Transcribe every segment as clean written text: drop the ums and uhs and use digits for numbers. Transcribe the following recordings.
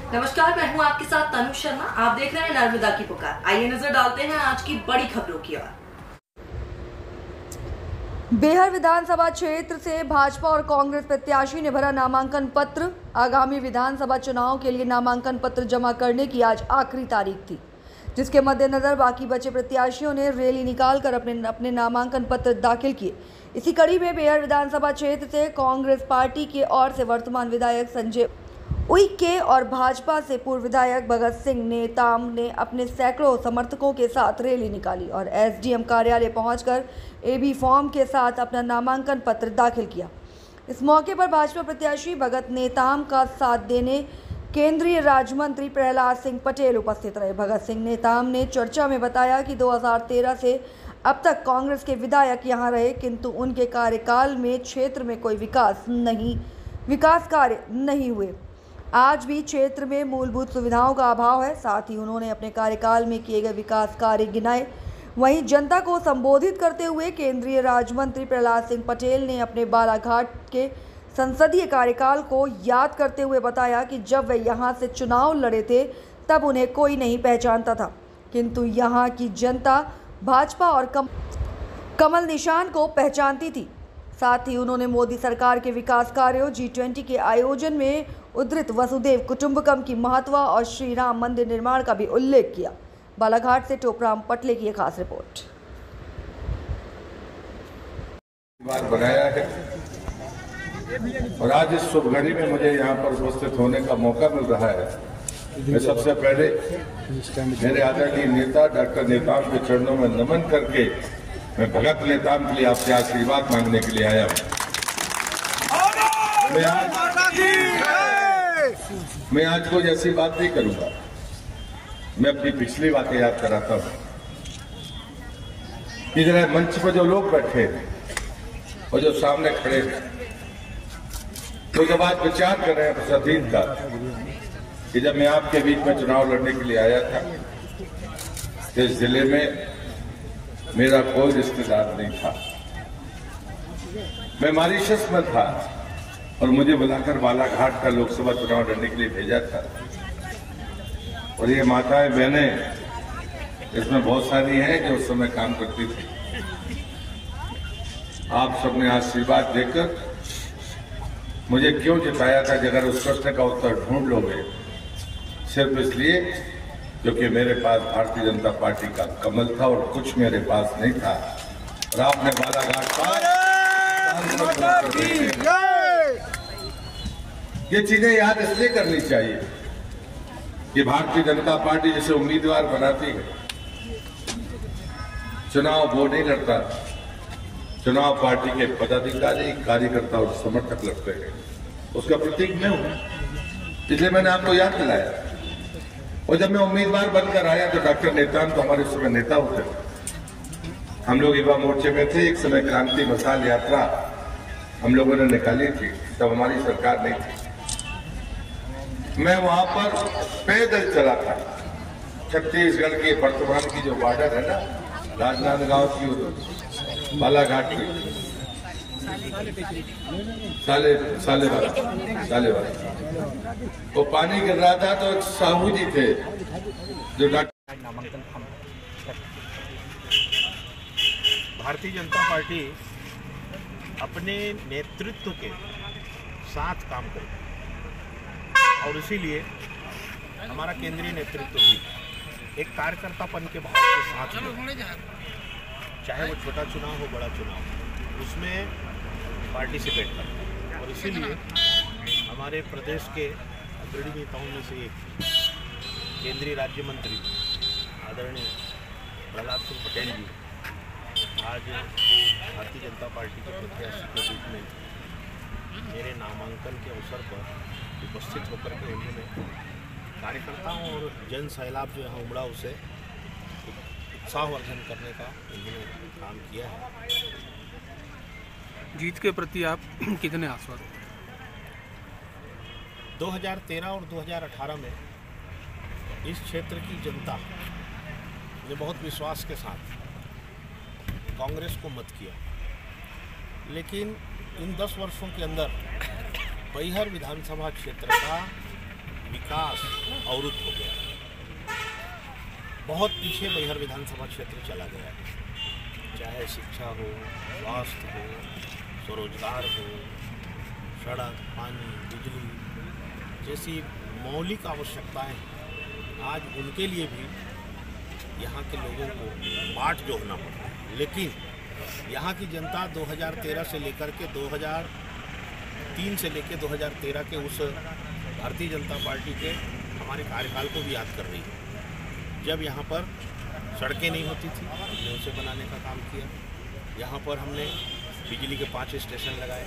नमस्कार, मैं हूं आपके साथ तनु शर्मा। आप देख रहे हैं नर्मदा की पुकार। आइए नजर डालते हैं आज की बड़ी खबरों की ओर। बेहर विधानसभा क्षेत्र से भाजपा और कांग्रेस प्रत्याशी ने भरा नामांकन पत्र। आगामी विधानसभा चुनाव के लिए नामांकन पत्र जमा करने की आज आखिरी तारीख थी, जिसके मद्देनजर बाकी बचे प्रत्याशियों ने रैली निकालकर अपने नामांकन पत्र दाखिल किए। इसी कड़ी में बेहर विधानसभा क्षेत्र से कांग्रेस पार्टी की ओर से वर्तमान विधायक संजय उइके और भाजपा से पूर्व विधायक भगत सिंह नेताम ने अपने सैकड़ों समर्थकों के साथ रैली निकाली और एसडीएम कार्यालय पहुंचकर एबी फॉर्म के साथ अपना नामांकन पत्र दाखिल किया। इस मौके पर भाजपा प्रत्याशी भगत नेताम का साथ देने केंद्रीय राज्य मंत्री प्रहलाद सिंह पटेल उपस्थित रहे। भगत सिंह नेताम ने चर्चा में बताया कि 2013 से अब तक कांग्रेस के विधायक यहां रहे, किंतु उनके कार्यकाल में क्षेत्र में कोई विकास कार्य नहीं हुए। आज भी क्षेत्र में मूलभूत सुविधाओं का अभाव है। साथ ही उन्होंने अपने कार्यकाल में किए गए विकास कार्य गिनाए। वहीं जनता को संबोधित करते हुए केंद्रीय राज्य मंत्री प्रहलाद सिंह पटेल ने अपने बालाघाट के संसदीय कार्यकाल को याद करते हुए बताया कि जब वे यहां से चुनाव लड़े थे तब उन्हें कोई नहीं पहचानता था, किंतु यहां की जनता भाजपा और कमल निशान को पहचानती थी। साथ ही उन्होंने मोदी सरकार के विकास कार्यों, G20 के आयोजन में उद्धृत वसुदेव कुटुंबकम की महत्व और श्री राम मंदिर निर्माण का भी उल्लेख किया। बालाघाट से टोपराम पटले की एक खास रिपोर्ट। बनाया है और आज इस शुभ घड़ी में मुझे यहाँ पर उपस्थित होने का मौका मिल रहा है। मैं सबसे पहले मेरे आदरणीय नेता डॉक्टर नेताम के चरणों में नमन करके मैं भगत नेताम के लिए आपसे आशीर्वाद मांगने के लिए आया हूँ। मैं आज कोई ऐसी बात नहीं करूंगा। मैं अपनी पिछली बातें याद कराता हूँ। इधर मंच पर जो लोग बैठे और जो सामने खड़े हैं, तो जब आज विचार कर रहे हैं प्रसादीन का कि जब मैं आपके बीच में चुनाव लड़ने के लिए आया था तो इस जिले में मेरा कोई रिश्तेदार नहीं था। मैं मॉरिशस में था और मुझे बुलाकर बालाघाट का लोकसभा चुनाव लड़ने के लिए भेजा था। और ये माताएं बहनें इसमें बहुत सारी हैं जो उस समय काम करती थी। आप सबने आशीर्वाद देकर मुझे क्यों जिताया था कि अगर उस प्रश्न का उत्तर ढूंढ लोगे, सिर्फ इसलिए क्योंकि मेरे पास भारतीय जनता पार्टी का कमल था और कुछ मेरे पास नहीं था। और आपने बालाघाट पर ये चीजें याद इसलिए करनी चाहिए कि भारतीय जनता पार्टी जैसे उम्मीदवार बनाती है, चुनाव वो नहीं लड़ता, चुनाव पार्टी के पदाधिकारी, कार्यकर्ता और समर्थक लड़ते हैं। उसका प्रतीक मैं हूं, इसलिए मैंने आपको याद दिलाया। और जब मैं उम्मीदवार बनकर आया तो डॉक्टर नेताम तो हमारे समय नेता होते थे। हम लोग युवा मोर्चे में थे। एक समय क्रांति मशाल यात्रा हम लोगों ने निकाली थी, तब हमारी सरकार नहीं थी। मैं वहां पर पैदल चला था। छत्तीसगढ़ के वर्तमान की जो बॉर्डर है ना, राजनांदगांव की बालाघाट की सालेवाला वो पानी गिर रहा था तो साहू जी थे जो नामांकन भारतीय जनता पार्टी अपने नेतृत्व के साथ काम करेगी और इसीलिए हमारा केंद्रीय नेतृत्व भी एक कार्यकर्तापन के भाव के साथ, चाहे वो छोटा चुनाव हो बड़ा चुनाव, उसमें पार्टिसिपेट करता है। और इसीलिए हमारे प्रदेश के अग्रणी नेताओं में से एक केंद्रीय राज्य मंत्री आदरणीय प्रहलाद सिंह पटेल जी आज भारतीय जनता पार्टी के प्रत्याशी के रूप में मेरे नामांकन के अवसर पर उपस्थित होकर के उन्होंने कार्यकर्ताओं और जन सैलाब जो यहाँ उमड़ा उसे उत्साहवर्धन करने का उन्होंने काम किया है। जीत के प्रति आप कितने आश्वस्त? 2013 और 2018 में इस क्षेत्र की जनता ने बहुत विश्वास के साथ कांग्रेस को मत किया, लेकिन इन 10 वर्षों के अंदर बैहर विधानसभा क्षेत्र का विकास अवरुद्ध हो गया है। बहुत पीछे मैहर विधानसभा क्षेत्र चला गया है, चाहे शिक्षा हो, स्वास्थ्य हो, स्वरोजगार हो, सड़क, पानी, बिजली जैसी मौलिक आवश्यकताएं, आज उनके लिए भी यहाँ के लोगों को बाट जोड़ना पड़ता है। लेकिन यहाँ की जनता 2013 से लेकर के 2003 से लेकर 2013 के उस भारतीय जनता पार्टी के हमारे कार्यकाल को भी याद कर रही है, जब यहाँ पर सड़कें नहीं होती थी, हमने उसे बनाने का काम किया। यहाँ पर हमने बिजली के 5 स्टेशन लगाए,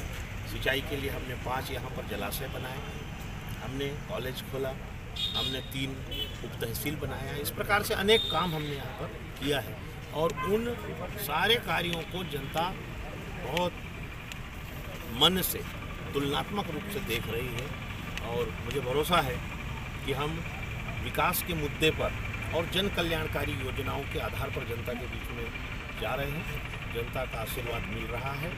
सिंचाई के लिए हमने 5 यहाँ पर जलाशय बनाए, हमने कॉलेज खोला, हमने 3 उप तहसील बनाया। इस प्रकार से अनेक काम हमने यहाँ पर किया है और उन सारे कार्यों को जनता बहुत मन से तुलनात्मक रूप से देख रही है और मुझे भरोसा है कि हम विकास के मुद्दे पर और जन कल्याणकारी योजनाओं के आधार पर जनता के बीच में जा रहे हैं। जनता का आशीर्वाद मिल रहा है।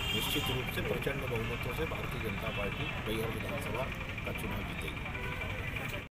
निश्चित रूप से प्रचंड बहुमतों से भारतीय जनता पार्टी मैहर विधानसभा का चुनाव जीतेगी।